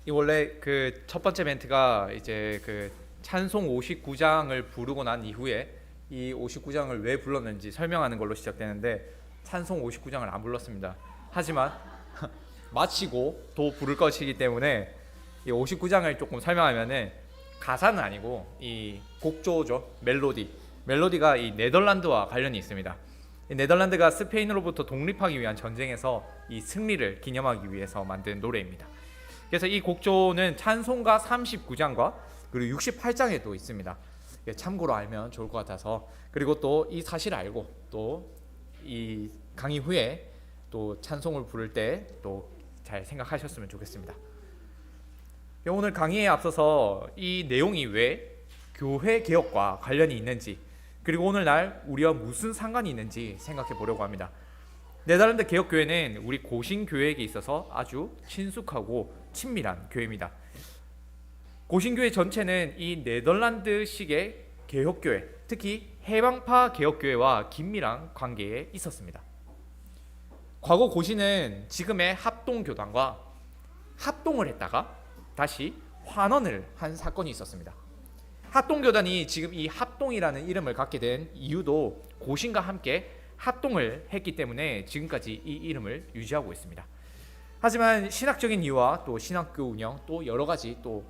이 원래 그 첫 번째 멘트가 이제 그 찬송 59장을 부르고 난 이후에 이 59장을 왜 불렀는지 설명하는 걸로 시작되는데 찬송 59장을 안 불렀습니다. 하지만 마치고 또 부를 것이기 때문에 이 59장을 조금 설명하면은 가사는 아니고 이 곡조죠. 멜로디가 이 네덜란드와 관련이 있습니다. 이 네덜란드가 스페인으로부터 독립하기 위한 전쟁에서 이 승리를 기념하기 위해서 만든 노래입니다. 그래서 이 곡조는 찬송가 39장과 그리고 68장에도 있습니다. 참고로 알면 좋을 것 같아서, 그리고 또 이 사실을 알고 또 이 강의 후에 또 찬송을 부를 때 또 잘 생각하셨으면 좋겠습니다. 오늘 강의에 앞서서 이 내용이 왜 교회 개혁과 관련이 있는지, 그리고 오늘날 우리와 무슨 상관이 있는지 생각해 보려고 합니다. 네덜란드 개혁교회는 우리 고신교회에게 있어서 아주 친숙하고 친밀한 교회입니다. 고신교회 전체는 이 네덜란드식의 개혁교회, 특히 해방파 개혁교회와 긴밀한 관계에 있었습니다. 과거 고신은 지금의 합동교단과 합동을 했다가 다시 환원을 한 사건이 있었습니다. 합동교단이 지금 이 합동이라는 이름을 갖게 된 이유도 고신과 함께 합동을 했기 때문에 지금까지 이 이름을 유지하고 있습니다. 하지만 신학적인 이유와 또 신학교 운영 또 여러 가지 또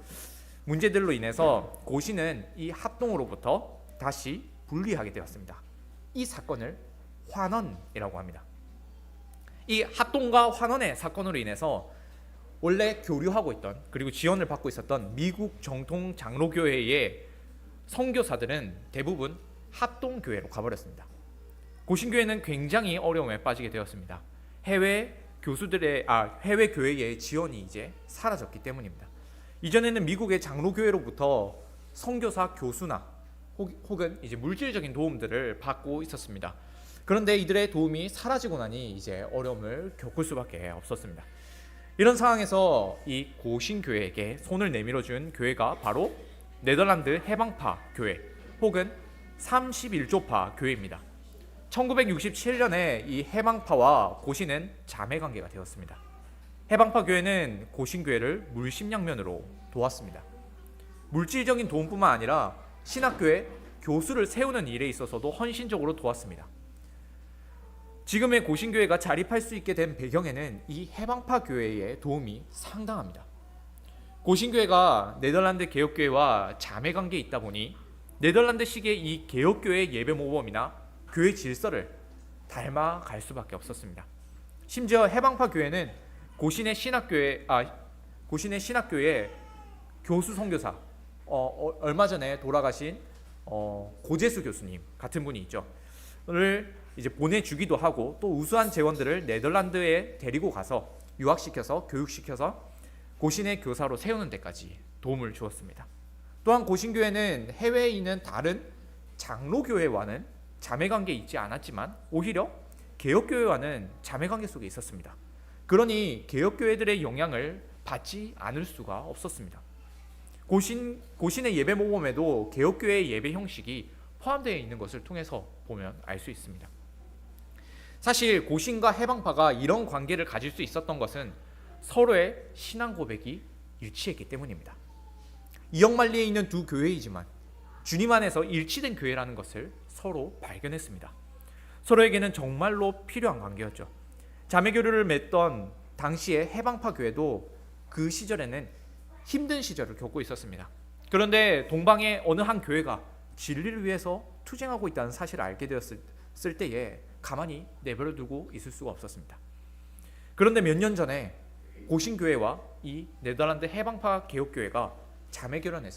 문제들로 인해서 고신은 이 합동으로부터 다시 분리하게 되었습니다. 이 사건을 환원이라고 합니다. 이 합동과 환원의 사건으로 인해서 원래 교류하고 있던 그리고 지원을 받고 있었던 미국 정통 장로교회의 선교사들은 대부분 합동교회로 가버렸습니다. 고신교회는 굉장히 어려움에 빠지게 되었습니다. 해외 교회의 지원이 이제 사라졌기 때문입니다. 이전에는 미국의 장로교회로부터 선교사 교수나 혹은 이제 물질적인 도움들을 받고 있었습니다. 그런데 이들의 도움이 사라지고 나니 이제 어려움을 겪을 수밖에 없었습니다. 이런 상황에서 이 고신교회에게 손을 내밀어 준 교회가 바로 네덜란드 해방파 교회 혹은 31조파 교회입니다. 1967년에 이 해방파와 고신은 자매관계가 되었습니다. 해방파 교회는 고신교회를 물심양면으로 도왔습니다. 물질적인 도움뿐만 아니라 신학교에 교수를 세우는 일에 있어서도 헌신적으로 도왔습니다. 지금의 고신교회가 자립할 수 있게 된 배경에는 이 해방파 교회의 도움이 상당합니다. 고신교회가 네덜란드 개혁교회와 자매관계에 있다 보니 네덜란드식의 이 개혁교회 예배 모범이나 교회 질서를 닮아갈 수밖에 없었습니다. 심지어 해방파 교회는 고신의 신학교의 교수 선교사, 얼마 전에 돌아가신 고재수 교수님 같은 분이 있죠. 를 이제 보내주기도 하고 또 우수한 재원들을 네덜란드에 데리고 가서 유학시켜서 교육시켜서 고신의 교사로 세우는 데까지 도움을 주었습니다. 또한 고신교회는 해외에 있는 다른 장로교회와는 자매관계에 있지 않았지만 오히려 개혁교회와는 자매관계 속에 있었습니다. 그러니 개혁교회들의 영향을 받지 않을 수가 없었습니다. 고신의 예배 모범에도 개혁교회의 예배 형식이 포함되어 있는 것을 통해서 보면 알 수 있습니다. 사실 고신과 해방파가 이런 관계를 가질 수 있었던 것은 서로의 신앙 고백이 일치했기 때문입니다. 이역만리에 있는 두 교회이지만 주님 안에서 일치된 교회라는 것을 서로 발견했습니다. 서로에게는 정말로 필요한 관계였죠. 자매교류를 맺던 당시의 해방파 교회도 그 시절에는 힘든 시절을 겪고 있었습니다. 그런데 동방의 어느 한 교회가 진리를 위해서 투쟁하고 있다는 사실을 알게 되었을 때에 가만히 내버려 두고 있을 수가 없었습니다. 그런데 몇 년 전에 고신교회와 이 네덜란드 해방파 개혁교회가 자매결연이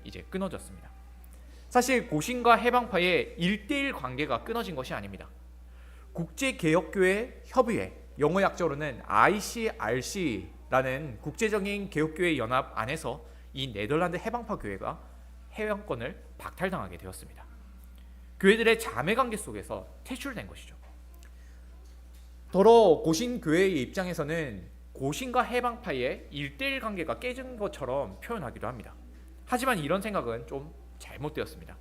이제 끊어졌습니다. 사실 고신과 해방파의 1대1 관계가 끊어진 것이 아닙니다. 국제개혁교회 협의회, 영어 약자로는 ICRC라는 국제적인 개혁교회 연합 안에서 이 네덜란드 해방파 교회가 해방권을 박탈당하게 되었습니다. 교회들의 자매관계 속에서 퇴출된 것이죠. 더러 고신교회의 입장에서는 고신과 해방파의 1대1 관계가 깨진 것처럼 표현하기도 합니다. 하지만 이런 생각은 좀 잘못되었습니다.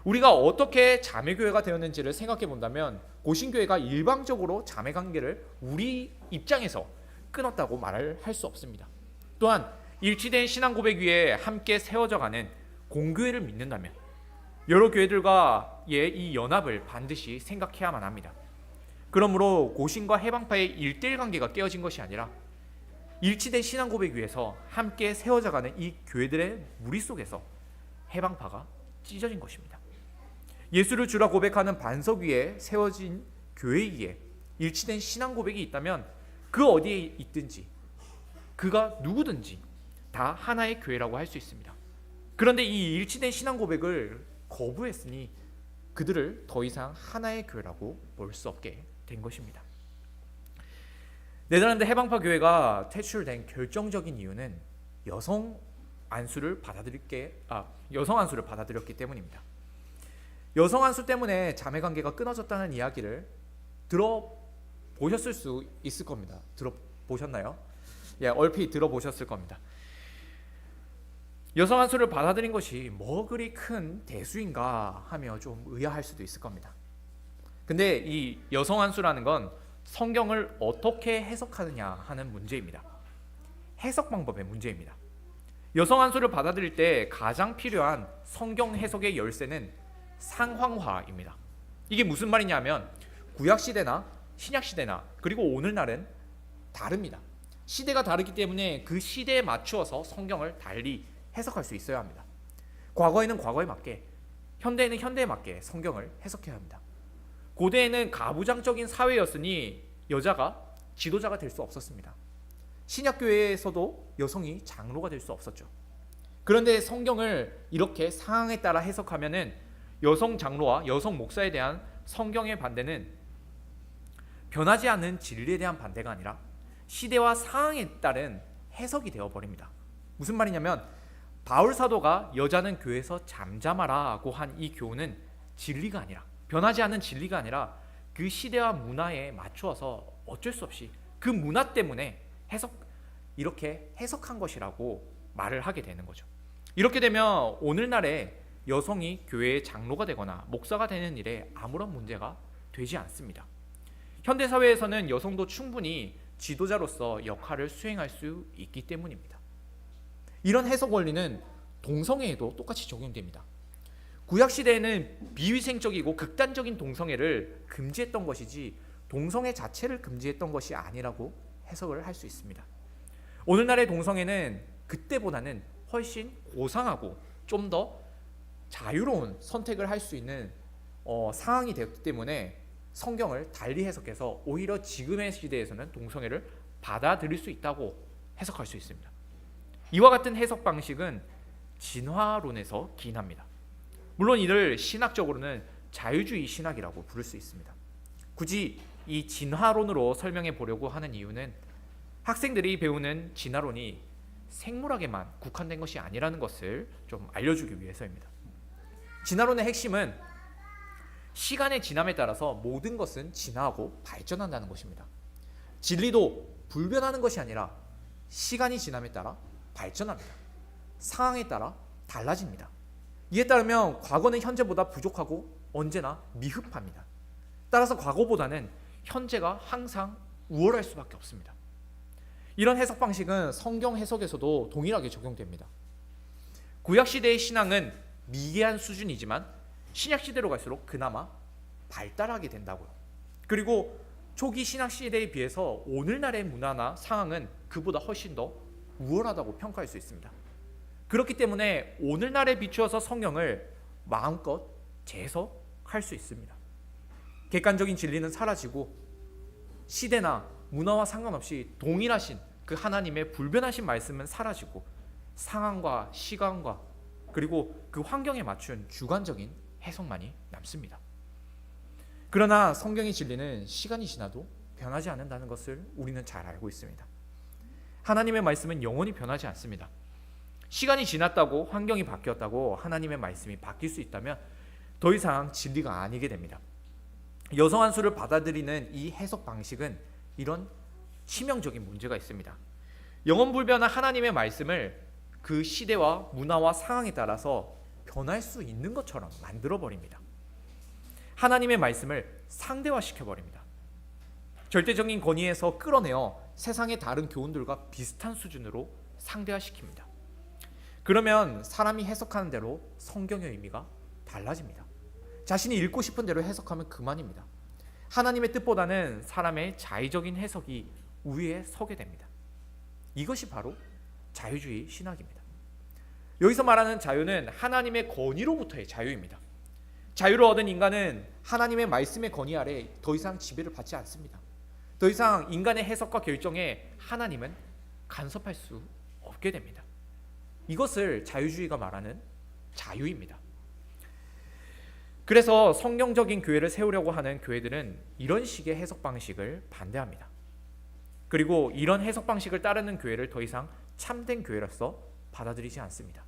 우리가 어떻게 자매교회가 되었는지를 생각해 본다면 고신교회가 일방적으로 자매관계를 우리 입장에서 끊었다고 말을 할 수 없습니다. 또한 일치된 신앙 고백 위에 함께 세워져가는 공교회를 믿는다면 여러 교회들과의 이 연합을 반드시 생각해야만 합니다. 그러므로 고신과 해방파의 1:1 관계가 깨어진 것이 아니라 일치된 신앙 고백 위에서 함께 세워져가는 이 교회들의 무리 속에서 해방파가 찢어진 것입니다. 예수를 주라 고백하는 반석 위에 세워진 교회이기에 일치된 신앙 고백이 있다면 그 어디에 있든지 그가 누구든지 다 하나의 교회라고 할 수 있습니다. 그런데 이 일치된 신앙 고백을 거부했으니 그들을 더 이상 하나의 교회라고 볼 수 없게 된 것입니다. 네덜란드 해방파 교회가 퇴출된 결정적인 이유는 여성 안수를 받아들였기 때문입니다. 여성 안수 때문에 자매 관계가 끊어졌다는 이야기를 들어보셨을 수 있을 겁니다. 들어보셨나요? 예, 얼핏 들어보셨을 겁니다. 여성 안수를 받아들인 것이 뭐 그리 큰 대수인가 하며 좀 의아할 수도 있을 겁니다. 근데 이 여성 안수라는 건 성경을 어떻게 해석하느냐 하는 문제입니다. 해석 방법의 문제입니다. 여성 안수를 받아들일 때 가장 필요한 성경 해석의 열쇠는 상황화입니다. 이게 무슨 말이냐면 구약 시대나 신약 시대나 그리고 오늘날은 다릅니다. 시대가 다르기 때문에 그 시대에 맞추어서 성경을 달리 해석할 수 있어야 합니다. 과거에는 과거에 맞게, 현대에는 현대에 맞게 성경을 해석해야 합니다. 고대에는 가부장적인 사회였으니 여자가 지도자가 될 수 없었습니다. 신약교회에서도 여성이 장로가 될 수 없었죠. 그런데 성경을 이렇게 상황에 따라 해석하면은 여성 장로와 여성 목사에 대한 성경의 반대는 변하지 않는 진리에 대한 반대가 아니라 시대와 상황에 따른 해석이 되어버립니다. 무슨 말이냐면 바울 사도가 여자는 교회에서 잠잠하라고 한 이 교훈은 진리가 아니라, 변하지 않는 진리가 아니라 그 시대와 문화에 맞추어서 어쩔 수 없이 그 문화 때문에 이렇게 해석한 것이라고 말을 하게 되는 거죠. 이렇게 되면 오늘날에 여성이 교회의 장로가 되거나 목사가 되는 일에 아무런 문제가 되지 않습니다. 현대사회에서는 여성도 충분히 지도자로서 역할을 수행할 수 있기 때문입니다. 이런 해석 원리는 동성애에도 똑같이 적용됩니다. 구약시대에는 비위생적이고 극단적인 동성애를 금지했던 것이지 동성애 자체를 금지했던 것이 아니라고 해석을 할 수 있습니다. 오늘날의 동성애는 그때보다는 훨씬 고상하고 좀 더 자유로운 선택을 할 수 있는 상황이 되었기 때문에 성경을 달리 해석해서 오히려 지금의 시대에서는 동성애를 받아들일 수 있다고 해석할 수 있습니다. 이와 같은 해석 방식은 진화론에서 기인합니다. 물론 이를 신학적으로는 자유주의 신학이라고 부를 수 있습니다. 굳이 이 진화론으로 설명해 보려고 하는 이유는 학생들이 배우는 진화론이 생물학에만 국한된 것이 아니라는 것을 좀 알려주기 위해서입니다. 진화론의 핵심은 시간의 지남에 따라서 모든 것은 진화하고 발전한다는 것입니다. 진리도 불변하는 것이 아니라 시간이 지남에 따라 발전합니다. 상황에 따라 달라집니다. 이에 따르면 과거는 현재보다 부족하고 언제나 미흡합니다. 따라서 과거보다는 현재가 항상 우월할 수밖에 없습니다. 이런 해석 방식은 성경 해석에서도 동일하게 적용됩니다. 구약시대의 신앙은 미개한 수준이지만 신약시대로 갈수록 그나마 발달하게 된다고요. 그리고 초기 신약시대에 비해서 오늘날의 문화나 상황은 그보다 훨씬 더 우월하다고 평가할 수 있습니다. 그렇기 때문에 오늘날에 비추어서 성경을 마음껏 재해석할 수 있습니다. 객관적인 진리는 사라지고 시대나 문화와 상관없이 동일하신 그 하나님의 불변하신 말씀은 사라지고 상황과 시간과 그리고 그 환경에 맞춘 주관적인 해석만이 남습니다. 그러나 성경의 진리는 시간이 지나도 변하지 않는다는 것을 우리는 잘 알고 있습니다. 하나님의 말씀은 영원히 변하지 않습니다. 시간이 지났다고 환경이 바뀌었다고 하나님의 말씀이 바뀔 수 있다면 더 이상 진리가 아니게 됩니다. 여성 안수를 받아들이는 이 해석 방식은 이런 치명적인 문제가 있습니다. 영원불변한 하나님의 말씀을 그 시대와 문화와 상황에 따라서 변할 수 있는 것처럼 만들어버립니다. 하나님의 말씀을 상대화시켜버립니다. 절대적인 권위에서 끌어내어 세상의 다른 교훈들과 비슷한 수준으로 상대화시킵니다. 그러면 사람이 해석하는 대로 성경의 의미가 달라집니다. 자신이 읽고 싶은 대로 해석하면 그만입니다. 하나님의 뜻보다는 사람의 자의적인 해석이 우위에 서게 됩니다. 이것이 바로 자유주의 신학입니다. 여기서 말하는 자유는 하나님의 권위로부터의 자유입니다. 자유를 얻은 인간은 하나님의 말씀의 권위 아래 더 이상 지배를 받지 않습니다. 더 이상 인간의 해석과 결정에 하나님은 간섭할 수 없게 됩니다. 이것을 자유주의가 말하는 자유입니다. 그래서 성경적인 교회를 세우려고 하는 교회들은 이런 식의 해석 방식을 반대합니다. 그리고 이런 해석 방식을 따르는 교회를 더 이상 참된 교회로서 받아들이지 않습니다.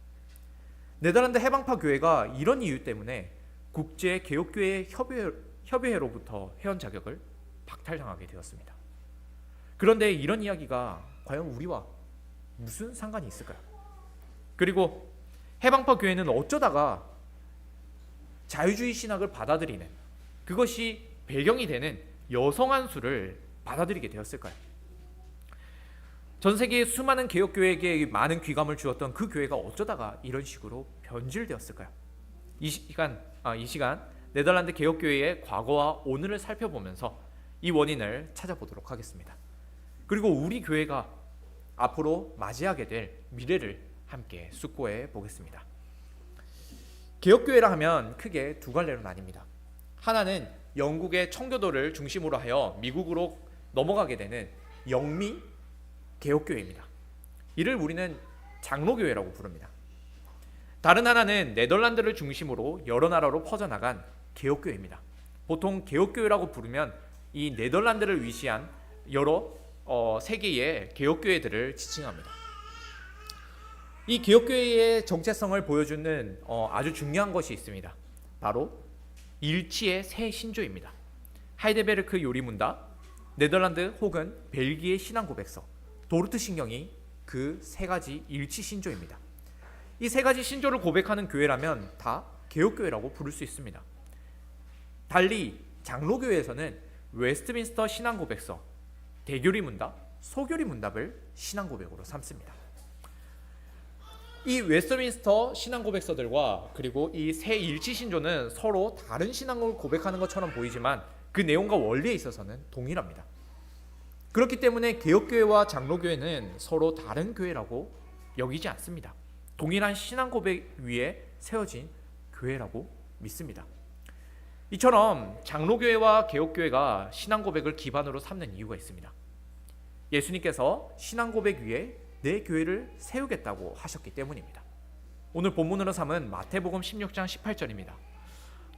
네덜란드 해방파 교회가 이런 이유 때문에 국제개혁교회 협의회로부터 회원 자격을 박탈당하게 되었습니다. 그런데 이런 이야기가 과연 우리와 무슨 상관이 있을까요? 그리고 해방파 교회는 어쩌다가 자유주의 신학을 받아들이는, 그것이 배경이 되는 여성 안수를 받아들이게 되었을까요? 전 세계의 수많은 개혁교회에게 많은 귀감을 주었던 그 교회가 어쩌다가 이런 식으로 변질되었을까요? 이 시간 네덜란드 개혁교회의 과거와 오늘을 살펴보면서 이 원인을 찾아보도록 하겠습니다. 그리고 우리 교회가 앞으로 맞이하게 될 미래를 함께 숙고해 보겠습니다. 개혁교회라 하면 크게 두 갈래로 나뉩니다. 하나는 영국의 청교도를 중심으로 하여 미국으로 넘어가게 되는 영미 개혁교회입니다. 이를 우리는 장로교회라고 부릅니다. 다른 하나는 네덜란드를 중심으로 여러 나라로 퍼져나간 개혁교회입니다. 보통 개혁교회라고 부르면 이 네덜란드를 위시한 여러 세계의 개혁교회들을 지칭합니다. 이 개혁교회의 정체성을 보여주는 아주 중요한 것이 있습니다. 바로 일치의 새 신조입니다. 하이델베르크 요리문답, 네덜란드 혹은 벨기에 신앙고백서, 도르트 신경이 그 세 가지 일치 신조입니다. 이 세 가지 신조를 고백하는 교회라면 다 개혁교회라고 부를 수 있습니다. 달리 장로교회에서는 웨스트민스터 신앙고백서, 대교리문답, 소교리문답을 신앙고백으로 삼습니다. 이 웨스트민스터 신앙고백서들과 그리고 이 새 일치신조는 서로 다른 신앙을 고백하는 것처럼 보이지만 그 내용과 원리에 있어서는 동일합니다. 그렇기 때문에 개혁교회와 장로교회는 서로 다른 교회라고 여기지 않습니다. 동일한 신앙고백 위에 세워진 교회라고 믿습니다. 이처럼 장로교회와 개혁교회가 신앙고백을 기반으로 삼는 이유가 있습니다. 예수님께서 신앙고백 위에 내 교회를 세우겠다고 하셨기 때문입니다. 오늘 본문으로 삼은 마태복음 16장 18절입니다.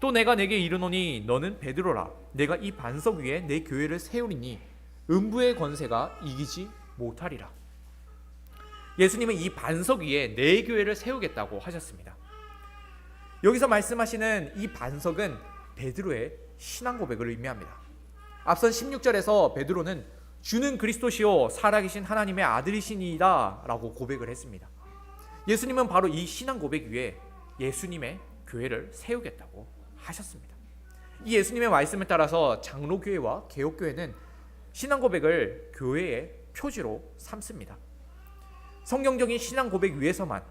또 내가 내게 이르노니 너는 베드로라. 내가 이 반석 위에 내 교회를 세우리니 음부의 권세가 이기지 못하리라. 예수님은 이 반석 위에 내 교회를 세우겠다고 하셨습니다. 여기서 말씀하시는 이 반석은 베드로의 신앙 고백을 의미합니다. 앞선 16절에서 베드로는 주는 그리스도시요 살아계신 하나님의 아들이시니이다 라고 고백을 했습니다. 예수님은 바로 이 신앙 고백 위에 예수님의 교회를 세우겠다고 하셨습니다. 이 예수님의 말씀을 따라서 장로교회와 개혁교회는 신앙 고백을 교회의 표지로 삼습니다. 성경적인 신앙 고백 위에서만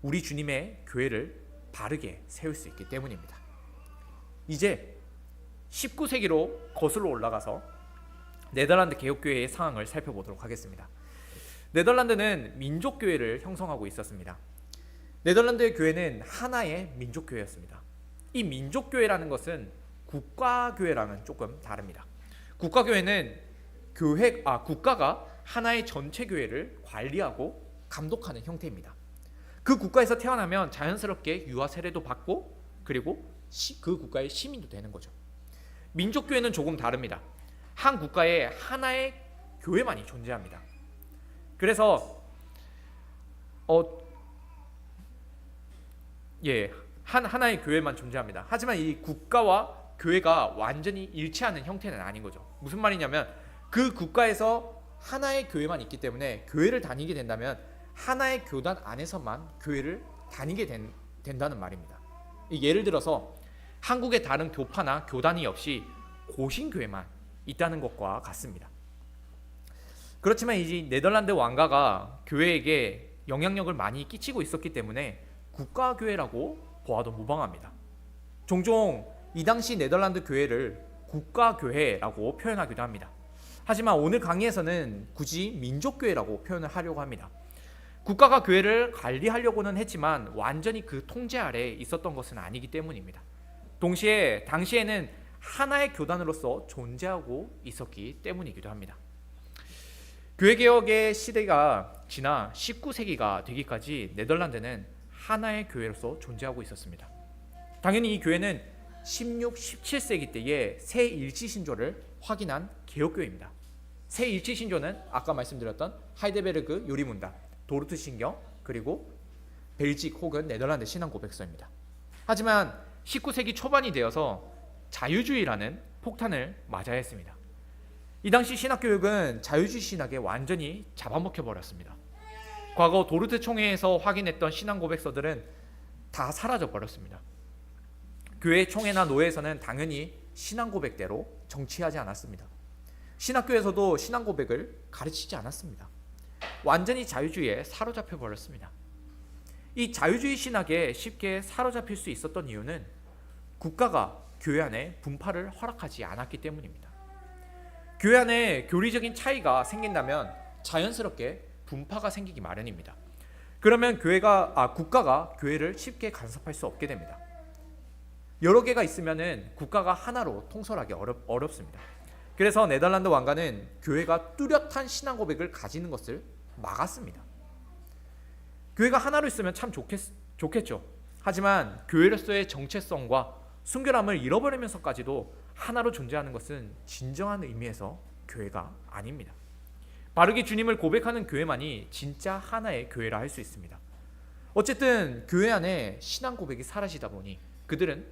우리 주님의 교회를 바르게 세울 수 있기 때문입니다. 이제 19세기로 거슬러 올라가서 네덜란드 개혁교회의 상황을 살펴보도록 하겠습니다. 네덜란드는 민족교회를 형성하고 있었습니다. 네덜란드의 교회는 하나의 민족교회였습니다. 이 민족교회라는 것은 국가교회랑은 조금 다릅니다. 국가교회는 국가가 하나의 전체 교회를 관리하고 감독하는 형태입니다. 그 국가에서 태어나면 자연스럽게 유아 세례도 받고 그리고 그 국가의 시민도 되는 거죠. 민족교회는 조금 다릅니다. 한 국가에 하나의 교회만이 존재합니다. 그래서 하나의 교회만 존재합니다. 하지만 이 국가와 교회가 완전히 일치하는 형태는 아닌 거죠. 무슨 말이냐면 그 국가에서 하나의 교회만 있기 때문에 교회를 다니게 된다면 하나의 교단 안에서만 교회를 다니게 된다는 말입니다. 예를 들어서 한국의 다른 교파나 교단이 없이 고신교회만 있다는 것과 같습니다. 그렇지만 이 네덜란드 왕가가 교회에게 영향력을 많이 끼치고 있었기 때문에 국가교회라고 보아도 무방합니다. 종종 이 당시 네덜란드 교회를 국가교회라고 표현하기도 합니다. 하지만 오늘 강의에서는 굳이 민족교회라고 표현을 하려고 합니다. 국가가 교회를 관리하려고는 했지만 완전히 그 통제 아래에 있었던 것은 아니기 때문입니다. 동시에 당시에는 하나의 교단으로서 존재하고 있었기 때문이기도 합니다. 교회개혁의 시대가 지나 19세기가 되기까지 네덜란드는 하나의 교회로서 존재하고 있었습니다. 당연히 이 교회는 16, 17세기 때의 새 일치신조를 확인한 개혁교회입니다. 새 일치신조는 아까 말씀드렸던 하이데베르그 요리문답, 도르트 신경, 그리고 벨직 혹은 네덜란드 신앙고백서입니다. 하지만 19세기 초반이 되어서 자유주의라는 폭탄을 맞아야 했습니다. 이 당시 신학교육은 자유주의 신학에 완전히 잡아먹혀버렸습니다. 과거 도르트 총회에서 확인했던 신앙고백서들은 다 사라져버렸습니다. 교회 총회나 노회에서는 당연히 신앙고백대로 정치하지 않았습니다. 신학교에서도 신앙고백을 가르치지 않았습니다. 완전히 자유주의에 사로잡혀 버렸습니다. 이 자유주의 신학에 쉽게 사로잡힐 수 있었던 이유는 국가가 교회 안에 분파를 허락하지 않았기 때문입니다. 교회 안에 교리적인 차이가 생긴다면 자연스럽게 분파가 생기기 마련입니다. 그러면 국가가 교회를 쉽게 간섭할 수 없게 됩니다. 여러 개가 있으면은 국가가 하나로 통솔하기 어렵습니다. 그래서 네덜란드 왕가는 교회가 뚜렷한 신앙 고백을 가지는 것을 막았습니다. 교회가 하나로 있으면 참 좋겠죠. 하지만 교회로서의 정체성과 순결함을 잃어버리면서까지도 하나로 존재하는 것은 진정한 의미에서 교회가 아닙니다. 바르게 주님을 고백하는 교회만이 진짜 하나의 교회라 할 수 있습니다. 어쨌든 교회 안에 신앙 고백이 사라지다 보니 그들은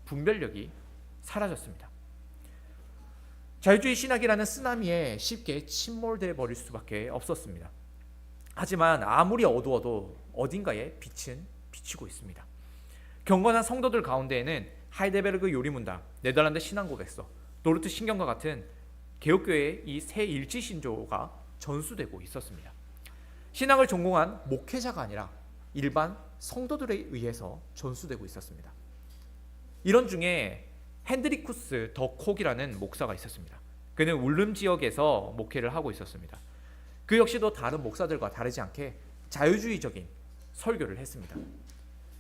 분별력이 사라졌습니다. 자유주의 신학이라는 쓰나미에 쉽게 침몰돼 버릴 수밖에 없었습니다. 하지만 아무리 어두워도 어딘가에 빛은 비치고 있습니다. 경건한 성도들 가운데에는 하이데베르그 요리문답, 네덜란드 신앙고백서, 도르트 신경과 같은 개혁교회의 이 새 일치신조가 전수되고 있었습니다. 신앙을 전공한 목회자가 아니라 일반 성도들에 의해서 전수되고 있었습니다. 이런 중에 핸드리쿠스 더 콕이라는 목사가 있었습니다. 그는 울름 지역에서 목회를 하고 있었습니다. 그 역시도 다른 목사들과 다르지 않게 자유주의적인 설교를 했습니다.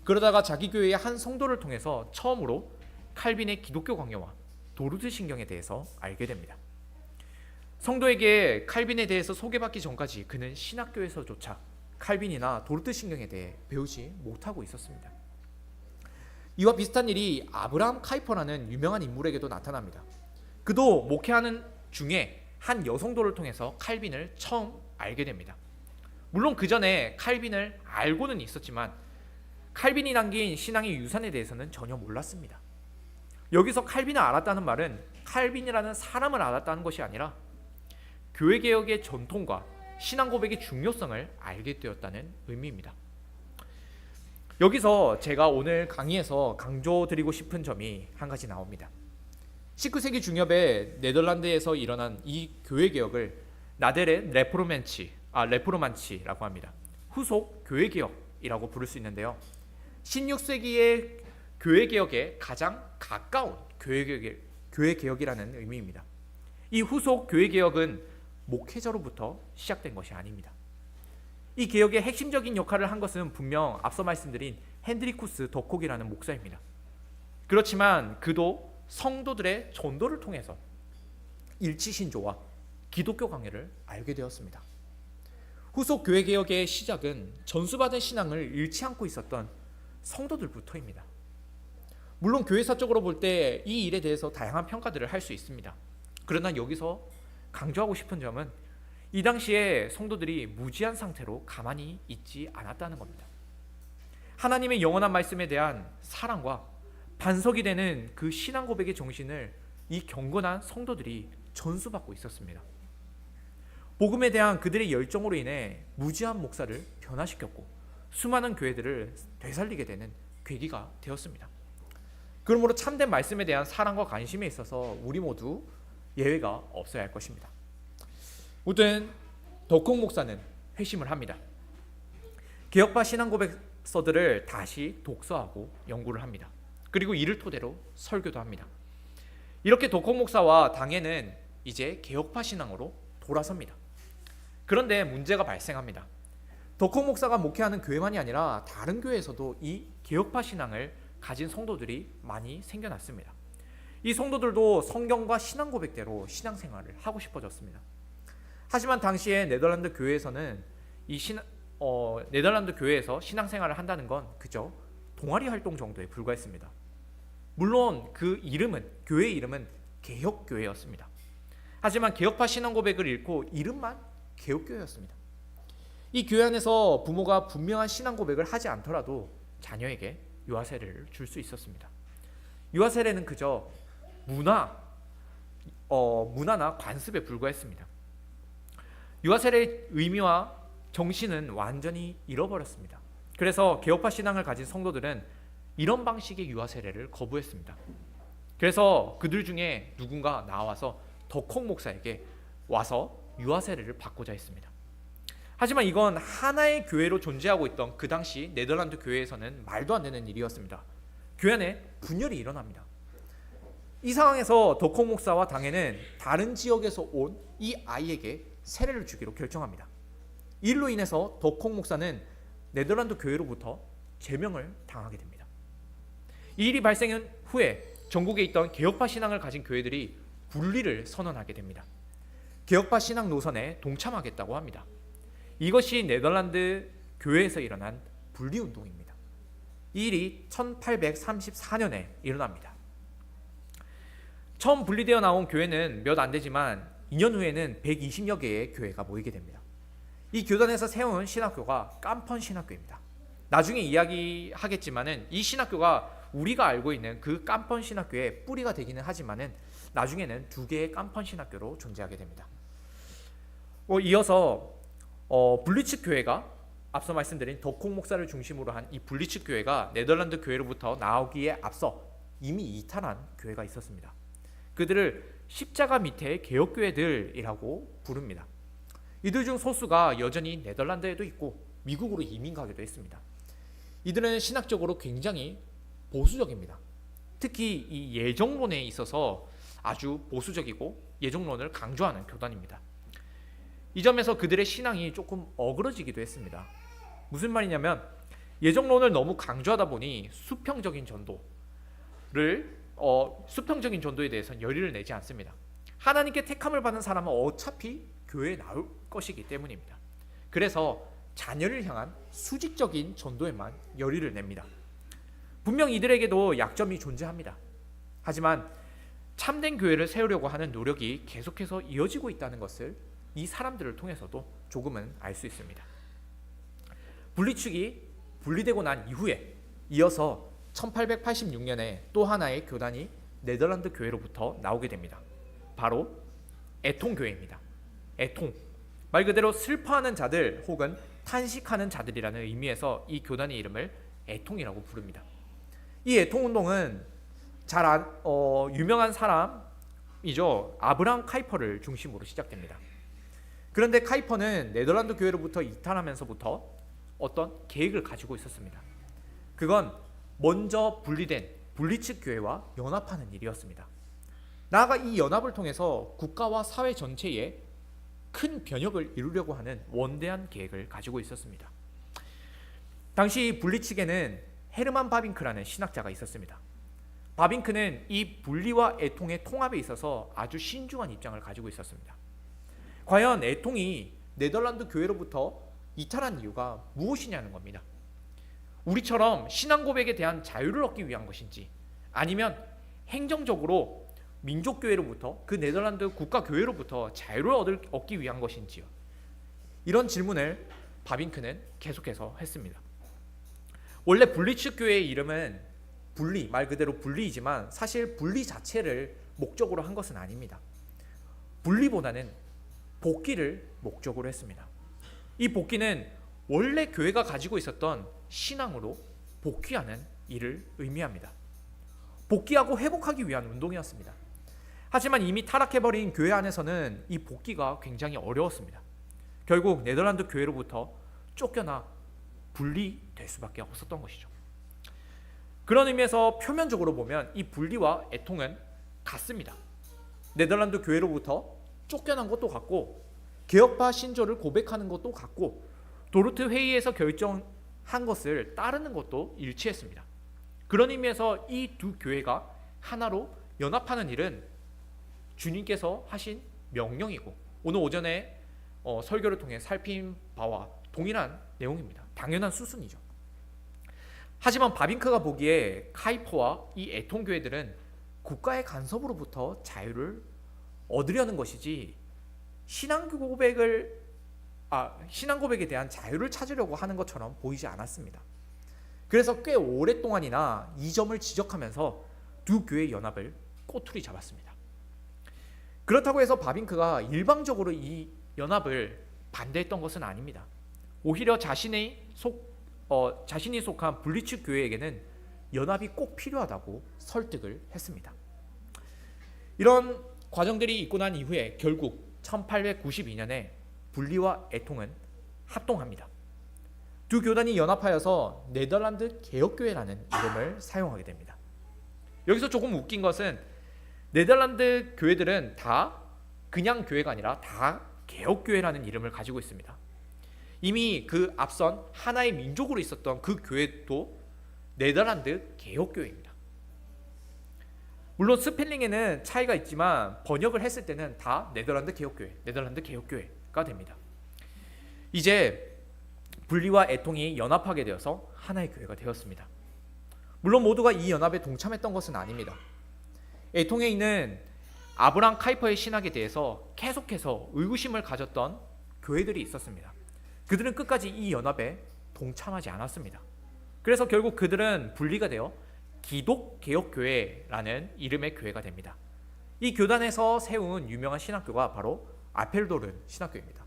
그러다가 자기 교회의 한 성도를 통해서 처음으로 칼빈의 기독교 강요와 도르트 신경에 대해서 알게 됩니다. 성도에게 칼빈에 대해서 소개받기 전까지 그는 신학교에서조차 칼빈이나 도르트 신경에 대해 배우지 못하고 있었습니다. 이와 비슷한 일이 아브라함 카이퍼라는 유명한 인물에게도 나타납니다. 그도 목회하는 중에 한 여성도를 통해서 칼빈을 처음 알게 됩니다. 물론 그 전에 칼빈을 알고는 있었지만 칼빈이 남긴 신앙의 유산에 대해서는 전혀 몰랐습니다. 여기서 칼빈을 알았다는 말은 칼빈이라는 사람을 알았다는 것이 아니라 교회개혁의 전통과 신앙 고백의 중요성을 알게 되었다는 의미입니다. 여기서 제가 오늘 강의에서 강조드리고 싶은 점이 한 가지 나옵니다. 19세기 중엽에 네덜란드에서 일어난 이 교회개혁을 나델의 레포르만치라고 합니다. 후속 교회개혁이라고 부를 수 있는데요. 16세기의 교회개혁에 가장 가까운 교회개혁이라는 의미입니다. 이 후속 교회개혁은 목회자로부터 시작된 것이 아닙니다. 이 개혁의 핵심적인 역할을 한 것은 분명 앞서 말씀드린 핸드리쿠스 더 콕이라는 목사입니다. 그렇지만 그도 성도들의 전도를 통해서 일치신조와 기독교 강요를 알게 되었습니다. 후속 교회개혁의 시작은 전수받은 신앙을 잃지 않고 있었던 성도들부터입니다. 물론 교회사적으로 볼 때 이 일에 대해서 다양한 평가들을 할 수 있습니다. 그러나 여기서 강조하고 싶은 점은 이 당시에 성도들이 무지한 상태로 가만히 있지 않았다는 겁니다. 하나님의 영원한 말씀에 대한 사랑과 반석이 되는 그 신앙 고백의 정신을 이 경건한 성도들이 전수받고 있었습니다. 복음에 대한 그들의 열정으로 인해 무지한 목사를 변화시켰고 수많은 교회들을 되살리게 되는 계기가 되었습니다. 그러므로 참된 말씀에 대한 사랑과 관심에 있어서 우리 모두 예외가 없어야 할 것입니다. 무튼 덕홍 목사는 회심을 합니다. 개혁파 신앙 고백서들을 다시 독서하고 연구를 합니다. 그리고 이를 토대로 설교도 합니다. 이렇게 덕홍 목사와 당회는 이제 개혁파 신앙으로 돌아섭니다. 그런데 문제가 발생합니다. 덕홍 목사가 목회하는 교회만이 아니라 다른 교회에서도 이 개혁파 신앙을 가진 성도들이 많이 생겨났습니다. 이 성도들도 성경과 신앙 고백대로 신앙생활을 하고 싶어졌습니다. 하지만 당시에 네덜란드 교회에서는 네덜란드 교회에서 신앙생활을 한다는 건 그저 동아리 활동 정도에 불과했습니다. 물론 그 이름은, 교회의 이름은 개혁교회였습니다. 하지만 개혁파 신앙 고백을 잃고 이름만 개혁교회였습니다. 이 교회 안에서 부모가 분명한 신앙 고백을 하지 않더라도 자녀에게 유아세례를 줄 수 있었습니다. 유아세례는 그저 문화나 관습에 불과했습니다. 유아세례의 의미와 정신은 완전히 잃어버렸습니다. 그래서 개혁파 신앙을 가진 성도들은 이런 방식의 유아세례를 거부했습니다. 그래서 그들 중에 누군가 나와서 덕홍 목사에게 와서 유아세례를 받고자 했습니다. 하지만 이건 하나의 교회로 존재하고 있던 그 당시 네덜란드 교회에서는 말도 안 되는 일이었습니다. 교회 안에 분열이 일어납니다. 이 상황에서 덕홍 목사와 당회는 다른 지역에서 온 이 아이에게 세례를 주기로 결정합니다. 이로 인해서 덕홍 목사는 네덜란드 교회로부터 제명을 당하게 됩니다. 이 일이 발생한 후에 전국에 있던 개혁파 신앙을 가진 교회들이 분리를 선언하게 됩니다. 개혁파 신앙 노선에 동참하겠다고 합니다. 이것이 네덜란드 교회에서 일어난 분리운동입니다. 이 일이 1834년에 일어납니다. 처음 분리되어 나온 교회는 몇 안 되지만 2년 후에는 120여 개의 교회가 모이게 됩니다. 이 교단에서 세운 신학교가 깜펀 신학교입니다. 나중에 이야기하겠지만은 이 신학교가 우리가 알고 있는 그 깜펀 신학교의 뿌리가 되기는 하지만은 나중에는 두 개의 깜펀 신학교로 존재하게 됩니다. 이어서 블리츠 교회가 앞서 말씀드린 덕홍 목사를 중심으로 한 이 블리츠 교회가 네덜란드 교회로부터 나오기에 앞서 이미 이탈한 교회가 있었습니다. 그들을 십자가 밑에 개혁교회들이라고 부릅니다. 이들 중 소수가 여전히 네덜란드에도 있고 미국으로 이민 가기도 했습니다. 이들은 신학적으로 굉장히 보수적입니다. 특히 이 예정론에 있어서 아주 보수적이고 예정론을 강조하는 교단입니다. 이 점에서 그들의 신앙이 조금 어그러지기도 했습니다. 무슨 말이냐면 예정론을 너무 강조하다 보니 수평적인 전도에 대해서는 열의를 내지 않습니다. 하나님께 택함을 받은 사람은 어차피 교회에 나올 것이기 때문입니다. 그래서 자녀를 향한 수직적인 전도에만 열의를 냅니다. 분명 이들에게도 약점이 존재합니다. 하지만 참된 교회를 세우려고 하는 노력이 계속해서 이어지고 있다는 것을 이 사람들을 통해서도 조금은 알 수 있습니다. 분리축이 분리되고 난 이후에 이어서 1886년에 또 하나의 교단이 네덜란드 교회로부터 나오게 됩니다. 바로 애통교회입니다. 애통, 말 그대로 슬퍼하는 자들 혹은 탄식하는 자들이라는 의미에서 이 교단의 이름을 애통이라고 부릅니다. 이 애통운동은 유명한 사람이죠. 아브라함 카이퍼를 중심으로 시작됩니다. 그런데 카이퍼는 네덜란드 교회로부터 이탈하면서부터 어떤 계획을 가지고 있었습니다. 그건 먼저 분리된 블리츠 교회와 연합하는 일이었습니다. 나아가 이 연합을 통해서 국가와 사회 전체에 큰 변혁을 이루려고 하는 원대한 계획을 가지고 있었습니다. 당시 블리츠계는 헤르만 바빙크라는 신학자가 있었습니다. 바빙크는 이 분리와 애통의 통합에 있어서 아주 신중한 입장을 가지고 있었습니다. 과연 애통이 네덜란드 교회로부터 이탈한 이유가 무엇이냐는 겁니다. 우리처럼 신앙 고백에 대한 자유를 얻기 위한 것인지 아니면 행정적으로 민족교회로부터 그 네덜란드 국가교회로부터 자유를 얻기 위한 것인지요. 이런 질문을 바빙크는 계속해서 했습니다. 원래 블리츠 교회의 이름은 분리, 말 그대로 분리이지만 사실 분리 자체를 목적으로 한 것은 아닙니다. 분리보다는 복귀를 목적으로 했습니다. 이 복귀는 원래 교회가 가지고 있었던 신앙으로 복귀하는 일을 의미합니다. 복귀하고 회복하기 위한 운동이었습니다. 하지만 이미 타락해버린 교회 안에서는 이 복귀가 굉장히 어려웠습니다. 결국 네덜란드 교회로부터 쫓겨나 분리될 수밖에 없었던 것이죠. 그런 의미에서 표면적으로 보면 이 분리와 애통은 같습니다. 네덜란드 교회로부터 쫓겨난 것도 같고 개혁파 신조를 고백하는 것도 같고 도르트 회의에서 결정한 것을 따르는 것도 일치했습니다. 그런 의미에서 이 두 교회가 하나로 연합하는 일은 주님께서 하신 명령이고 오늘 오전에 설교를 통해 살핀 바와 동일한 내용입니다. 당연한 수순이죠. 하지만 바빙크가 보기에 카이퍼와 이 애통교회들은 국가의 간섭으로부터 자유를 얻으려는 것이지 신앙 고백에 대한 자유를 찾으려고 하는 것처럼 보이지 않았습니다. 그래서 꽤 오랫동안이나 이 점을 지적하면서 두 교회의 연합을 꼬투리 잡았습니다. 그렇다고 해서 바빙크가 일방적으로 이 연합을 반대했던 것은 아닙니다. 오히려 자신이 속한 블리츠 교회에게는 연합이 꼭 필요하다고 설득을 했습니다. 이런 과정들이 있고 난 이후에 결국 1892년에 분리와 애통은 합동합니다. 두 교단이 연합하여서 네덜란드 개혁교회라는 이름을 사용하게 됩니다. 여기서 조금 웃긴 것은 네덜란드 교회들은 다 그냥 교회가 아니라 다 개혁교회라는 이름을 가지고 있습니다. 이미 그 앞선 하나의 민족으로 있었던 그 교회도 네덜란드 개혁교회입니다. 물론 스펠링에는 차이가 있지만 번역을 했을 때는 다 네덜란드 개혁교회가 됩니다. 이제 분리와 애통이 연합하게 되어서 하나의 교회가 되었습니다. 물론 모두가 이 연합에 동참했던 것은 아닙니다. 애통에 있는 아브람 카이퍼의 신학에 대해서 계속해서 의구심을 가졌던 교회들이 있었습니다. 그들은 끝까지 이 연합에 동참하지 않았습니다. 그래서 결국 그들은 분리가 되어 기독개혁교회라는 이름의 교회가 됩니다. 이 교단에서 세운 유명한 신학교가 바로 아펠도른 신학교입니다.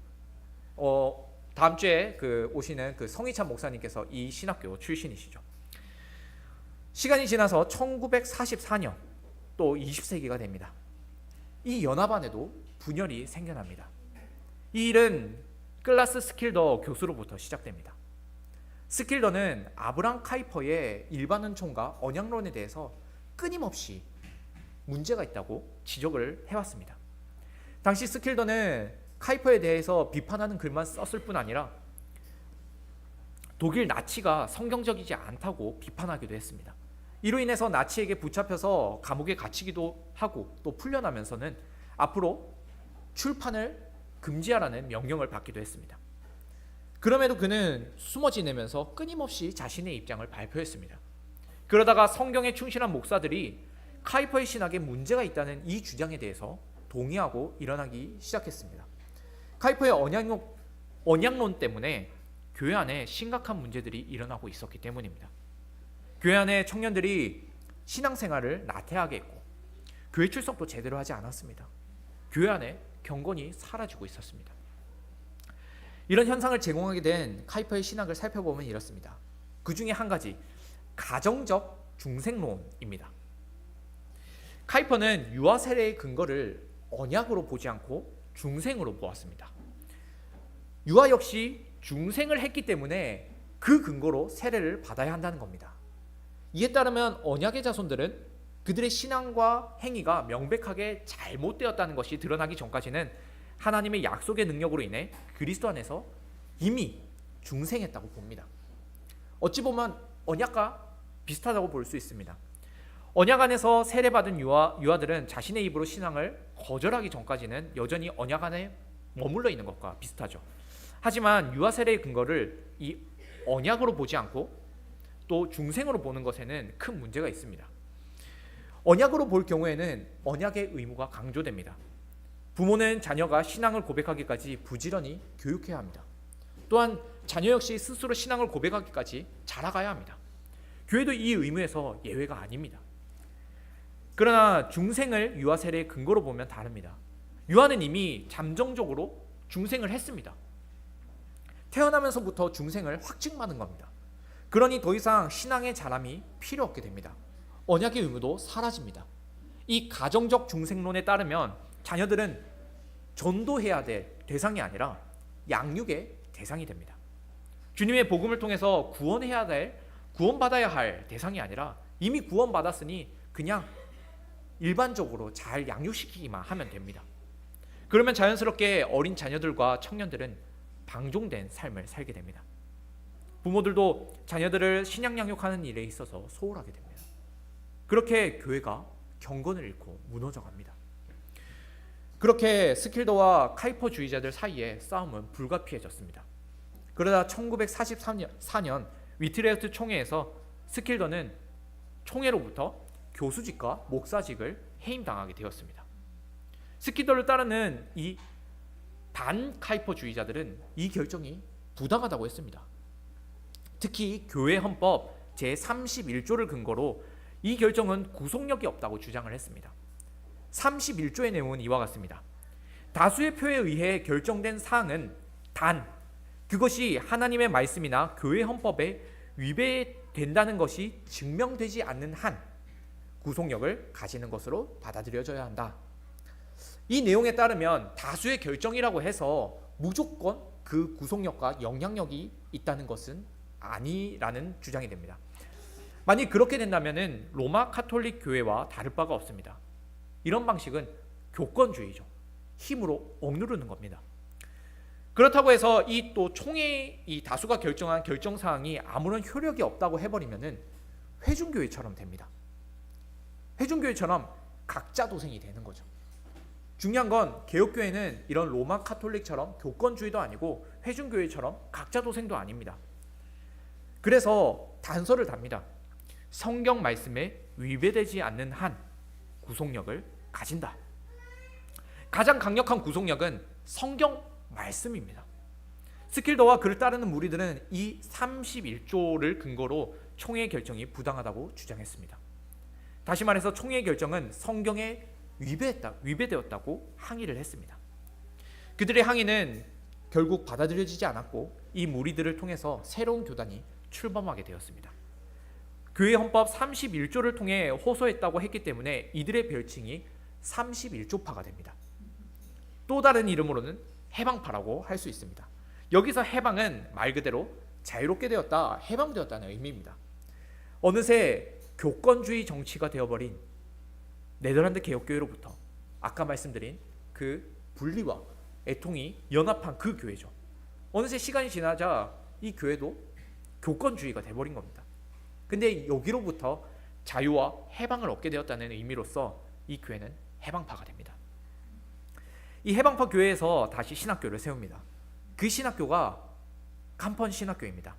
다음 주에 오시는 성희찬 목사님께서 이 신학교 출신이시죠. 시간이 지나서 1944년 또 20세기가 됩니다. 이 연합 안에도 분열이 생겨납니다. 이 일은 클라스 스킬더 교수로부터 시작됩니다. 스킬더는 아브람 카이퍼의 일반은총과 언약론에 대해서 끊임없이 문제가 있다고 지적을 해왔습니다. 당시 스킬더는 카이퍼에 대해서 비판하는 글만 썼을 뿐 아니라 독일 나치가 성경적이지 않다고 비판하기도 했습니다. 이로 인해서 나치에게 붙잡혀서 감옥에 갇히기도 하고 또 풀려나면서는 앞으로 출판을 금지하라는 명령을 받기도 했습니다. 그럼에도 그는 숨어 지내면서 끊임없이 자신의 입장을 발표했습니다. 그러다가 성경에 충실한 목사들이 카이퍼의 신학에 문제가 있다는 이 주장에 대해서 동의하고 일어나기 시작했습니다. 카이퍼의 언약론 때문에 교회 안에 심각한 문제들이 일어나고 있었기 때문입니다. 교회 안에 청년들이 신앙생활을 나태하게 했고 교회 출석도 제대로 하지 않았습니다. 교회 안에 경건이 사라지고 있었습니다. 이런 현상을 제공하게 된 카이퍼의 신학을 살펴보면 이렇습니다. 그 중에 한 가지, 가정적 중생론입니다. 카이퍼는 유아 세례의 근거를 언약으로 보지 않고 중생으로 보았습니다. 유아 역시 중생을 했기 때문에 그 근거로 세례를 받아야 한다는 겁니다. 이에 따르면 언약의 자손들은 그들의 신앙과 행위가 명백하게 잘못되었다는 것이 드러나기 전까지는 하나님의 약속의 능력으로 인해 그리스도 안에서 이미 중생했다고 봅니다. 어찌 보면 언약과 비슷하다고 볼 수 있습니다. 언약 안에서 세례받은 유아들은 자신의 입으로 신앙을 거절하기 전까지는 여전히 언약 안에 머물러 있는 것과 비슷하죠. 하지만 유아 세례의 근거를 이 언약으로 보지 않고 또 중생으로 보는 것에는 큰 문제가 있습니다. 언약으로 볼 경우에는 언약의 의무가 강조됩니다. 부모는 자녀가 신앙을 고백하기까지 부지런히 교육해야 합니다. 또한 자녀 역시 스스로 신앙을 고백하기까지 자라가야 합니다. 교회도 이 의무에서 예외가 아닙니다. 그러나 중생을 유아 세례의 근거로 보면 다릅니다. 유아는 이미 잠정적으로 중생을 했습니다. 태어나면서부터 중생을 확증받은 겁니다. 그러니 더 이상 신앙의 자람이 필요 없게 됩니다. 언약의 의무도 사라집니다. 이 가정적 중생론에 따르면 자녀들은 전도해야 될 대상이 아니라 양육의 대상이 됩니다. 주님의 복음을 통해서 구원받아야 할 대상이 아니라 이미 구원받았으니 그냥 일반적으로 잘 양육시키기만 하면 됩니다. 그러면 자연스럽게 어린 자녀들과 청년들은 방종된 삶을 살게 됩니다. 부모들도 자녀들을 신앙 양육하는 일에 있어서 소홀하게 됩니다. 그렇게 교회가 경건을 잃고 무너져갑니다. 그렇게 스킬더와 카이퍼주의자들 사이에 싸움은 불가피해졌습니다. 그러다 1944년 위트레흐트 총회에서 스킬더는 총회로부터 교수직과 목사직을 해임당하게 되었습니다. 스킬더를 따르는 이 반카이퍼주의자들은 이 결정이 부당하다고 했습니다. 특히 교회 헌법 제31조를 근거로 이 결정은 구속력이 없다고 주장을 했습니다. 31조의 내용은 이와 같습니다. 다수의 표에 의해 결정된 사항은 단 그것이 하나님의 말씀이나 교회 헌법에 위배된다는 것이 증명되지 않는 한 구속력을 가지는 것으로 받아들여져야 한다. 이 내용에 따르면 다수의 결정이라고 해서 무조건 그 구속력과 영향력이 있다는 것은 아니라는 주장이 됩니다. 만약 그렇게 된다면 로마 카톨릭 교회와 다를 바가 없습니다. 이런 방식은 교권주의죠. 힘으로 억누르는 겁니다. 그렇다고 해서 이 또 총회 이 다수가 결정한 결정 사항이 아무런 효력이 없다고 해버리면은 회중교회처럼 됩니다. 회중교회처럼 각자 도생이 되는 거죠. 중요한 건 개혁교회는 이런 로마 카톨릭처럼 교권주의도 아니고 회중교회처럼 각자 도생도 아닙니다. 그래서 단서를 답니다. 성경 말씀에 위배되지 않는 한 구속력을 가진다. 가장 강력한 구속력은 성경 말씀입니다. 스킬더와 그를 따르는 무리들은 이 31조를 근거로 총회의 결정이 부당하다고 주장했습니다. 다시 말해서 총회의 결정은 성경에 위배되었다고 항의를 했습니다. 그들의 항의는 결국 받아들여지지 않았고 이 무리들을 통해서 새로운 교단이 출범하게 되었습니다. 교회 헌법 31조를 통해 호소했다고 했기 때문에 이들의 별칭이 31조파가 됩니다. 또 다른 이름으로는 해방파라고 할 수 있습니다. 여기서 해방은 말 그대로 자유롭게 되었다, 해방되었다는 의미입니다. 어느새 교권주의 정치가 되어버린 네덜란드 개혁교회로부터 아까 말씀드린 그 분리와 애통이 연합한 그 교회죠. 어느새 시간이 지나자 이 교회도 교권주의가 되어버린 겁니다. 근데 여기로부터 자유와 해방을 얻게 되었다는 의미로서 이 교회는 해방파가 됩니다. 이 해방파 교회에서 다시 신학교를 세웁니다. 그 신학교가 깜펀 신학교입니다.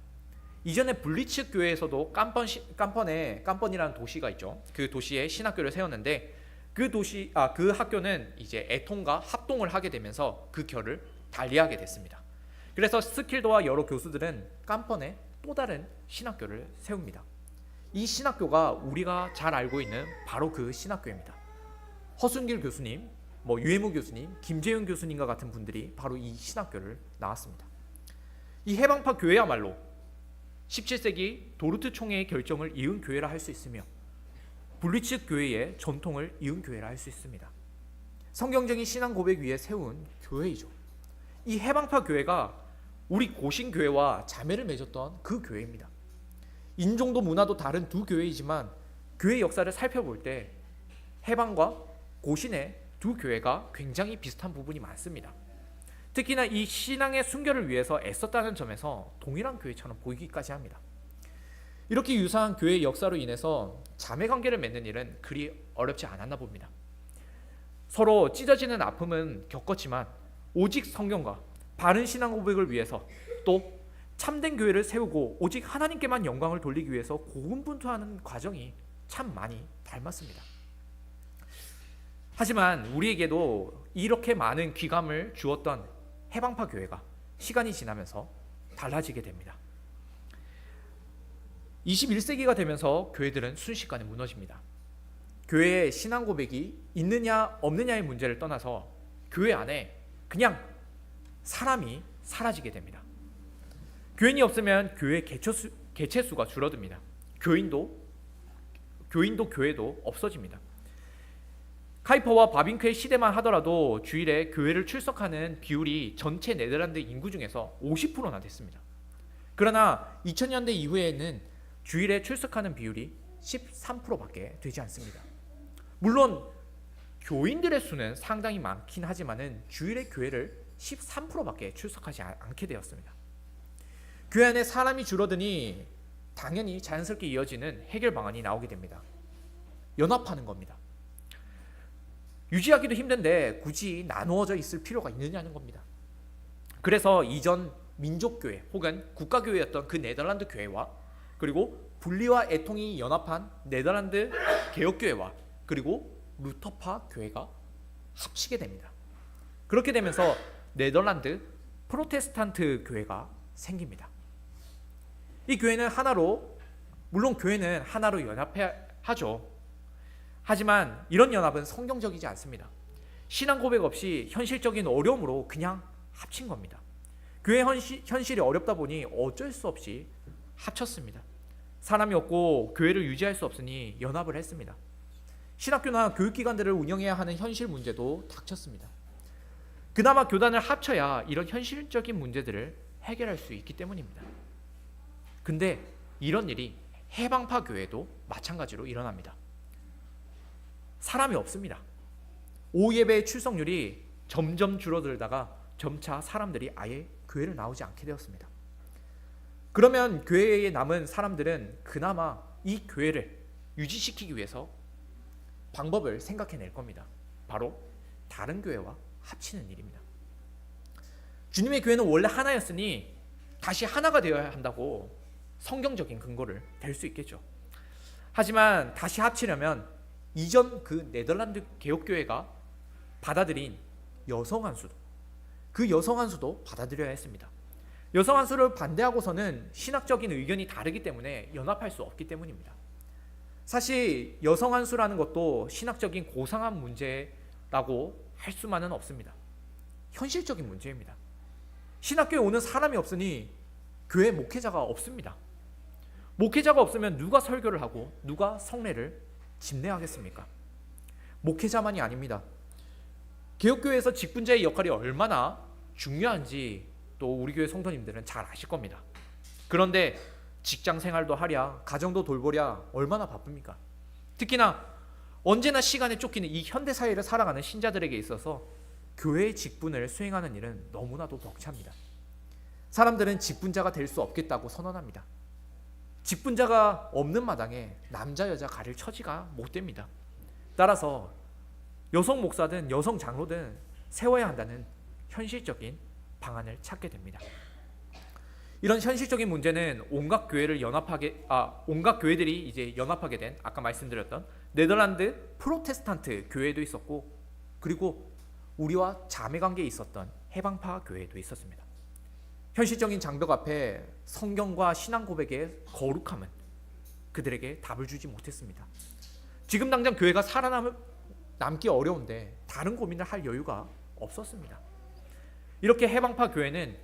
이전에 블리츠 교회에서도 깜펀이라는 도시가 있죠. 그 도시에 신학교를 세웠는데 그 학교는 이제 애통과 합동을 하게 되면서 그 결을 달리하게 됐습니다. 그래서 스킬더와 여러 교수들은 깜펀에 또 다른 신학교를 세웁니다. 이 신학교가 우리가 잘 알고 있는 바로 그 신학교입니다. 허순길 교수님, 유해무 교수님, 김재윤 교수님과 같은 분들이 바로 이 신학교를 나왔습니다. 이 해방파 교회야말로 17세기 도르트 총회의 결정을 이은 교회라 할 수 있으며 블리츠 교회의 전통을 이은 교회라 할 수 있습니다. 성경적인 신앙 고백 위에 세운 교회이죠. 이 해방파 교회가 우리 고신교회와 자매를 맺었던 그 교회입니다. 인종도 문화도 다른 두 교회이지만 교회 역사를 살펴볼 때 해방과 고신의 두 교회가 굉장히 비슷한 부분이 많습니다. 특히나 이 신앙의 순결을 위해서 애썼다는 점에서 동일한 교회처럼 보이기까지 합니다. 이렇게 유사한 교회의 역사로 인해서 자매 관계를 맺는 일은 그리 어렵지 않았나 봅니다. 서로 찢어지는 아픔은 겪었지만 오직 성경과 바른 신앙 고백을 위해서 또 참된 교회를 세우고 오직 하나님께만 영광을 돌리기 위해서 고군분투하는 과정이 참 많이 닮았습니다. 하지만 우리에게도 이렇게 많은 귀감을 주었던 해방파 교회가 시간이 지나면서 달라지게 됩니다. 21세기가 되면서 교회들은 순식간에 무너집니다. 교회의 신앙 고백이 있느냐 없느냐의 문제를 떠나서 교회 안에 그냥 사람이 사라지게 됩니다. 교인이 없으면 교회 개체수가 줄어듭니다. 교인도 교회도 없어집니다. 카이퍼와 바빙크의 시대만 하더라도 주일에 교회를 출석하는 비율이 전체 네덜란드 인구 중에서 50%나 됐습니다. 그러나 2000년대 이후에는 주일에 출석하는 비율이 13%밖에 되지 않습니다. 물론 교인들의 수는 상당히 많긴 하지만은 주일에 교회를 13%밖에 출석하지 않게 되었습니다. 교회 안에 사람이 줄어드니 당연히 자연스럽게 이어지는 해결 방안이 나오게 됩니다. 연합하는 겁니다. 유지하기도 힘든데 굳이 나누어져 있을 필요가 있느냐는 겁니다. 그래서 이전 민족교회 혹은 국가교회였던 그 네덜란드 교회와 그리고 분리와 애통이 연합한 네덜란드 개혁교회와 그리고 루터파 교회가 합치게 됩니다. 그렇게 되면서 네덜란드 프로테스탄트 교회가 생깁니다. 이 교회는 하나로, 물론 교회는 하나로 연합해야 하죠. 하지만 이런 연합은 성경적이지 않습니다. 신앙 고백 없이 현실적인 어려움으로 그냥 합친 겁니다. 교회 현실이 어렵다 보니 어쩔 수 없이 합쳤습니다. 사람이 없고 교회를 유지할 수 없으니 연합을 했습니다. 신학교나 교육기관들을 운영해야 하는 현실 문제도 닥쳤습니다. 그나마 교단을 합쳐야 이런 현실적인 문제들을 해결할 수 있기 때문입니다. 근데 이런 일이 해방파 교회도 마찬가지로 일어납니다. 사람이 없습니다. 오후 예배의 출석률이 점점 줄어들다가 점차 사람들이 아예 교회를 나오지 않게 되었습니다. 그러면 교회에 남은 사람들은 그나마 이 교회를 유지시키기 위해서 방법을 생각해낼 겁니다. 바로 다른 교회와 합치는 일입니다. 주님의 교회는 원래 하나였으니 다시 하나가 되어야 한다고 성경적인 근거를 댈 수 있겠죠. 하지만 다시 합치려면 이전 그 네덜란드 개혁교회가 받아들인 여성 한수도, 그 여성 한수도 받아들여야 했습니다. 여성 한수를 반대하고서는 신학적인 의견이 다르기 때문에 연합할 수 없기 때문입니다. 사실 여성 한수라는 것도 신학적인 고상한 문제라고 할 수만은 없습니다. 현실적인 문제입니다. 신학교에 오는 사람이 없으니 교회 목회자가 없습니다. 목회자가 없으면 누가 설교를 하고 누가 성례를 집례하겠습니까? 목회자만이 아닙니다. 개혁교회에서 직분자의 역할이 얼마나 중요한지 또 우리 교회 성도님들은 잘 아실 겁니다. 그런데 직장 생활도 하랴 가정도 돌보랴 얼마나 바쁩니까? 특히나 언제나 시간에 쫓기는 이 현대사회를 살아가는 신자들에게 있어서 교회의 직분을 수행하는 일은 너무나도 벅찹니다. 사람들은 직분자가 될 수 없겠다고 선언합니다. 직분자가 없는 마당에 남자 여자 가릴 처지가 못 됩니다. 따라서 여성 목사든 여성 장로든 세워야 한다는 현실적인 방안을 찾게 됩니다. 이런 현실적인 문제는 온갖 교회들이 이제 연합하게 된 아까 말씀드렸던 네덜란드 프로테스탄트 교회도 있었고 그리고 우리와 자매 관계에 있었던 해방파 교회도 있었습니다. 현실적인 장벽 앞에 성경과 신앙 고백의 거룩함은 그들에게 답을 주지 못했습니다. 지금 당장 교회가 살아남기 어려운데 다른 고민을 할 여유가 없었습니다. 이렇게 해방파 교회는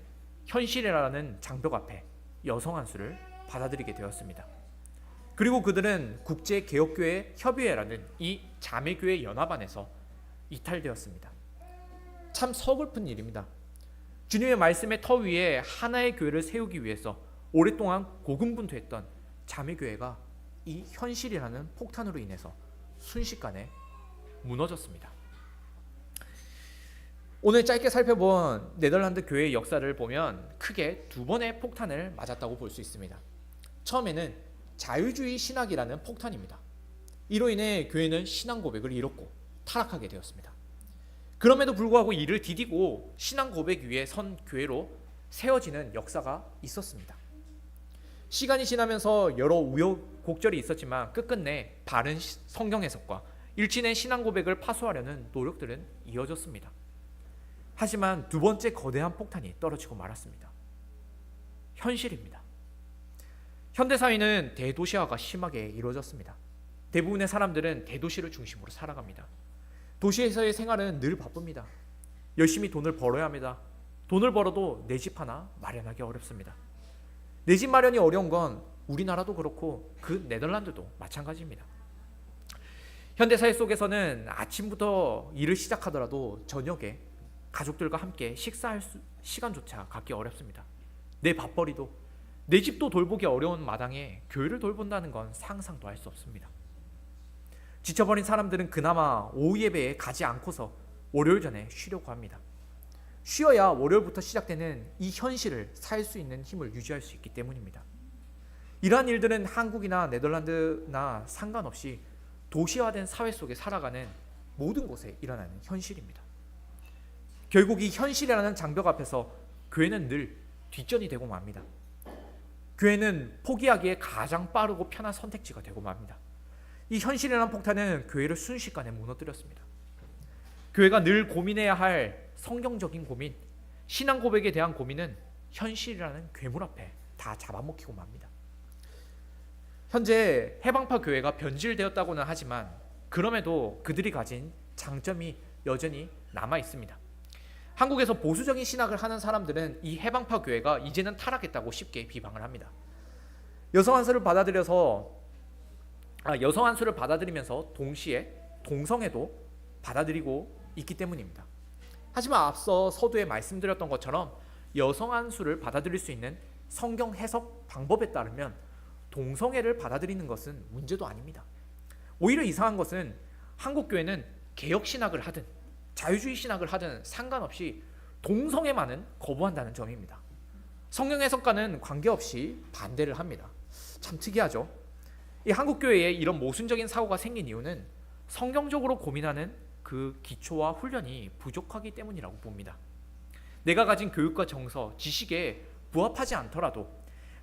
현실이라는 장벽 앞에 여성 한수를 받아들이게 되었습니다. 그리고 그들은 국제개혁교회 협의회라는 이 자매교회 연합 안에서 이탈되었습니다. 참 서글픈 일입니다. 주님의 말씀의 터 위에 하나의 교회를 세우기 위해서 오랫동안 고군분투했던 자매교회가 이 현실이라는 폭탄으로 인해서 순식간에 무너졌습니다. 오늘 짧게 살펴본 네덜란드 교회의 역사를 보면 크게 두 번의 폭탄을 맞았다고 볼 수 있습니다. 처음에는 자유주의 신학이라는 폭탄입니다. 이로 인해 교회는 신앙 고백을 잃었고 타락하게 되었습니다. 그럼에도 불구하고 이를 디디고 신앙 고백 위에 선 교회로 세워지는 역사가 있었습니다. 시간이 지나면서 여러 우여곡절이 있었지만 끝끝내 바른 성경 해석과 일진의 신앙 고백을 파수하려는 노력들은 이어졌습니다. 하지만 두 번째 거대한 폭탄이 떨어지고 말았습니다. 현실입니다. 현대사회는 대도시화가 심하게 이루어졌습니다. 대부분의 사람들은 대도시를 중심으로 살아갑니다. 도시에서의 생활은 늘 바쁩니다. 열심히 돈을 벌어야 합니다. 돈을 벌어도 내 집 하나 마련하기 어렵습니다. 내 집 마련이 어려운 건 우리나라도 그렇고 그 네덜란드도 마찬가지입니다. 현대사회 속에서는 아침부터 일을 시작하더라도 저녁에 가족들과 함께 식사할 시간조차 갖기 어렵습니다. 내 밥벌이도 내 집도 돌보기 어려운 마당에 교회를 돌본다는 건 상상도 할 수 없습니다. 지쳐버린 사람들은 그나마 오후 예배에 가지 않고서 월요일 전에 쉬려고 합니다. 쉬어야 월요일부터 시작되는 이 현실을 살 수 있는 힘을 유지할 수 있기 때문입니다. 이러한 일들은 한국이나 네덜란드나 상관없이 도시화된 사회 속에 살아가는 모든 곳에 일어나는 현실입니다. 결국 이 현실이라는 장벽 앞에서 교회는 늘 뒷전이 되고 맙니다. 교회는 포기하기에 가장 빠르고 편한 선택지가 되고 맙니다. 이 현실이라는 폭탄은 교회를 순식간에 무너뜨렸습니다. 교회가 늘 고민해야 할 성경적인 고민, 신앙 고백에 대한 고민은 현실이라는 괴물 앞에 다 잡아먹히고 맙니다. 현재 해방파 교회가 변질되었다고는 하지만 그럼에도 그들이 가진 장점이 여전히 남아 있습니다. 한국에서 보수적인 신학을 하는 사람들은 이 해방파 교회가 이제는 타락했다고 쉽게 비방을 합니다. 여성 안수를 받아들이면서 동시에 동성애도 받아들이고 있기 때문입니다. 하지만 앞서 서두에 말씀드렸던 것처럼 여성 안수를 받아들일 수 있는 성경 해석 방법에 따르면 동성애를 받아들이는 것은 문제도 아닙니다. 오히려 이상한 것은 한국 교회는 개혁 신학을 하든 자유주의 신학을 하든 상관없이 동성애만은 거부한다는 점입니다. 성경 해석과는 관계없이 반대를 합니다. 참 특이하죠. 이 한국 교회에 이런 모순적인 사고가 생긴 이유는 성경적으로 고민하는 그 기초와 훈련이 부족하기 때문이라고 봅니다. 내가 가진 교육과 정서, 지식에 부합하지 않더라도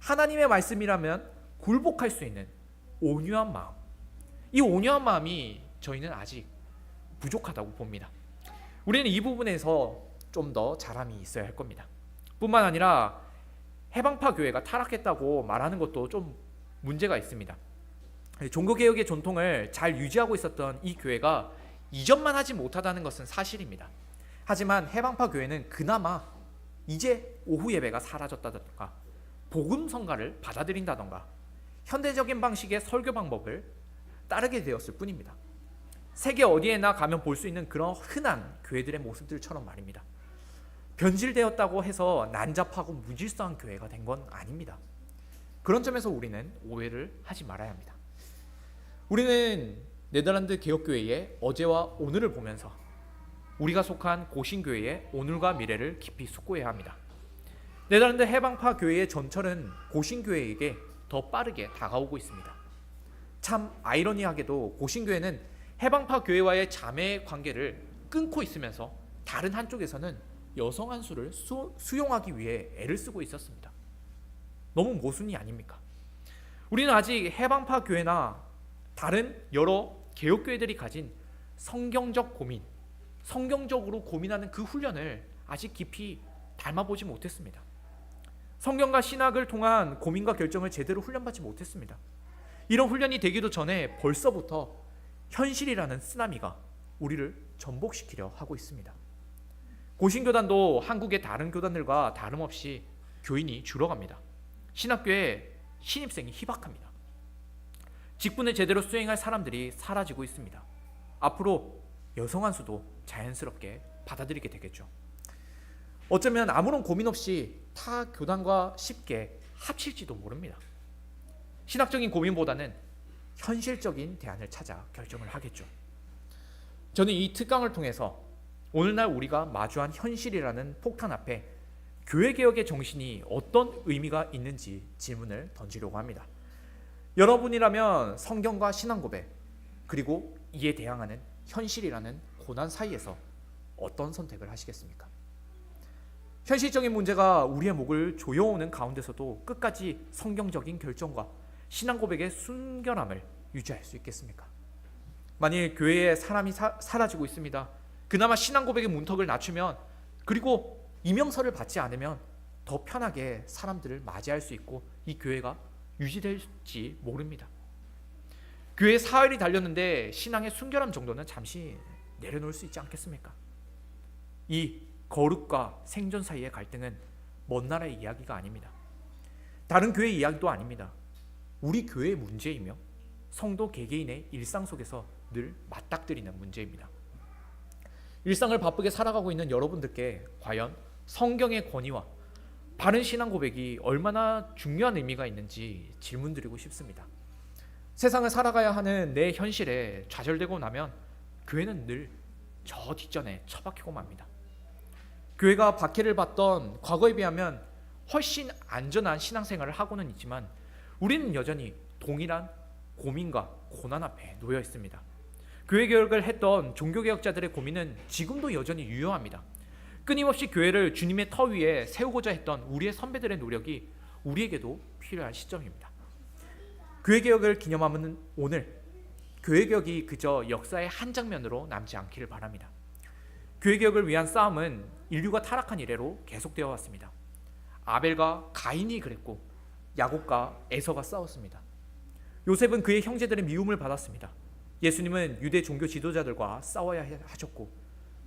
하나님의 말씀이라면 굴복할 수 있는 온유한 마음, 이 온유한 마음이 저희는 아직 부족하다고 봅니다. 우리는 이 부분에서 좀 더 자람이 있어야 할 겁니다. 뿐만 아니라 해방파 교회가 타락했다고 말하는 것도 좀 문제가 있습니다. 종교개혁의 전통을 잘 유지하고 있었던 이 교회가 이전만 하지 못하다는 것은 사실입니다. 하지만 해방파 교회는 그나마 이제 오후 예배가 사라졌다던가 복음 성가를 받아들인다던가 현대적인 방식의 설교 방법을 따르게 되었을 뿐입니다. 세계 어디에나 가면 볼 수 있는 그런 흔한 교회들의 모습들처럼 말입니다. 변질되었다고 해서 난잡하고 무질서한 교회가 된 건 아닙니다. 그런 점에서 우리는 오해를 하지 말아야 합니다. 우리는 네덜란드 개혁교회의 어제와 오늘을 보면서 우리가 속한 고신교회의 오늘과 미래를 깊이 숙고해야 합니다. 네덜란드 해방파 교회의 전철은 고신교회에게 더 빠르게 다가오고 있습니다. 참 아이러니하게도 고신교회는 해방파 교회와의 자매 관계를 끊고 있으면서 다른 한쪽에서는 여성 안수를 수용하기 위해 애를 쓰고 있었습니다. 너무 모순이 아닙니까? 우리는 아직 해방파 교회나 다른 여러 개혁교회들이 가진 성경적 고민, 성경적으로 고민하는 그 훈련을 아직 깊이 닮아보지 못했습니다. 성경과 신학을 통한 고민과 결정을 제대로 훈련받지 못했습니다. 이런 훈련이 되기도 전에 벌써부터 현실이라는 쓰나미가 우리를 전복시키려 하고 있습니다. 고신교단도 한국의 다른 교단들과 다름없이 교인이 줄어갑니다. 신학교에 신입생이 희박합니다. 직분을 제대로 수행할 사람들이 사라지고 있습니다. 앞으로 여성 안수도 자연스럽게 받아들이게 되겠죠. 어쩌면 아무런 고민 없이 타 교단과 쉽게 합칠지도 모릅니다. 신학적인 고민보다는 현실적인 대안을 찾아 결정을 하겠죠. 저는 이 특강을 통해서 오늘날 우리가 마주한 현실이라는 폭탄 앞에 교회개혁의 정신이 어떤 의미가 있는지 질문을 던지려고 합니다. 여러분이라면 성경과 신앙고백 그리고 이에 대항하는 현실이라는 고난 사이에서 어떤 선택을 하시겠습니까? 현실적인 문제가 우리의 목을 조여오는 가운데서도 끝까지 성경적인 결정과 신앙고백의 순결함을 유지할 수 있겠습니까? 만일 교회에 사람이 사라지고 있습니다. 그나마 신앙고백의 문턱을 낮추면 그리고 이명설을 받지 않으면 더 편하게 사람들을 맞이할 수 있고 이 교회가 유지될지 모릅니다. 교회 사활이 달렸는데 신앙의 순결함 정도는 잠시 내려놓을 수 있지 않겠습니까? 이 거룩과 생존 사이의 갈등은 먼 나라의 이야기가 아닙니다. 다른 교회 이야기도 아닙니다. 우리 교회의 문제이며 성도 개개인의 일상 속에서 늘 맞닥뜨리는 문제입니다. 일상을 바쁘게 살아가고 있는 여러분들께 과연 성경의 권위와 바른 신앙 고백이 얼마나 중요한 의미가 있는지 질문드리고 싶습니다. 세상을 살아가야 하는 내 현실에 좌절되고 나면 교회는 늘 저 뒷전에 처박히고 맙니다. 교회가 박해를 받던 과거에 비하면 훨씬 안전한 신앙생활을 하고는 있지만 우리는 여전히 동일한 고민과 고난 앞에 놓여 있습니다. 교회 개혁을 했던 종교개혁자들의 고민은 지금도 여전히 유효합니다. 끊임없이 교회를 주님의 터 위에 세우고자 했던 우리의 선배들의 노력이 우리에게도 필요한 시점입니다. 교회 개혁을 기념하는 오늘, 교회 개혁이 그저 역사의 한 장면으로 남지 않기를 바랍니다. 교회 개혁을 위한 싸움은 인류가 타락한 이래로 계속되어 왔습니다. 아벨과 가인이 그랬고 야곱과 에서가 싸웠습니다. 요셉은 그의 형제들의 미움을 받았습니다. 예수님은 유대 종교 지도자들과 싸워야 하셨고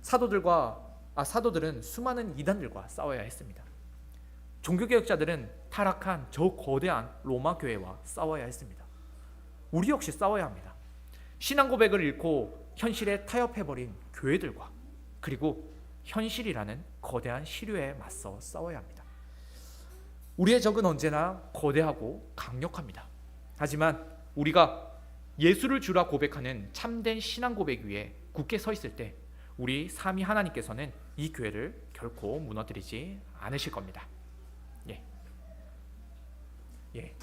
사도들은 수많은 이단들과 싸워야 했습니다. 종교개혁자들은 타락한 저 거대한 로마 교회와 싸워야 했습니다. 우리 역시 싸워야 합니다. 신앙 고백을 잃고 현실에 타협해버린 교회들과 그리고 현실이라는 거대한 시류에 맞서 싸워야 합니다. 우리의 적은 언제나 거대하고 강력합니다. 하지만 우리가 예수를 주라 고백하는 참된 신앙 고백 위에 굳게 서 있을 때 우리 삼위 하나님께서는 이 교회를 결코 무너뜨리지 않으실 겁니다. 예.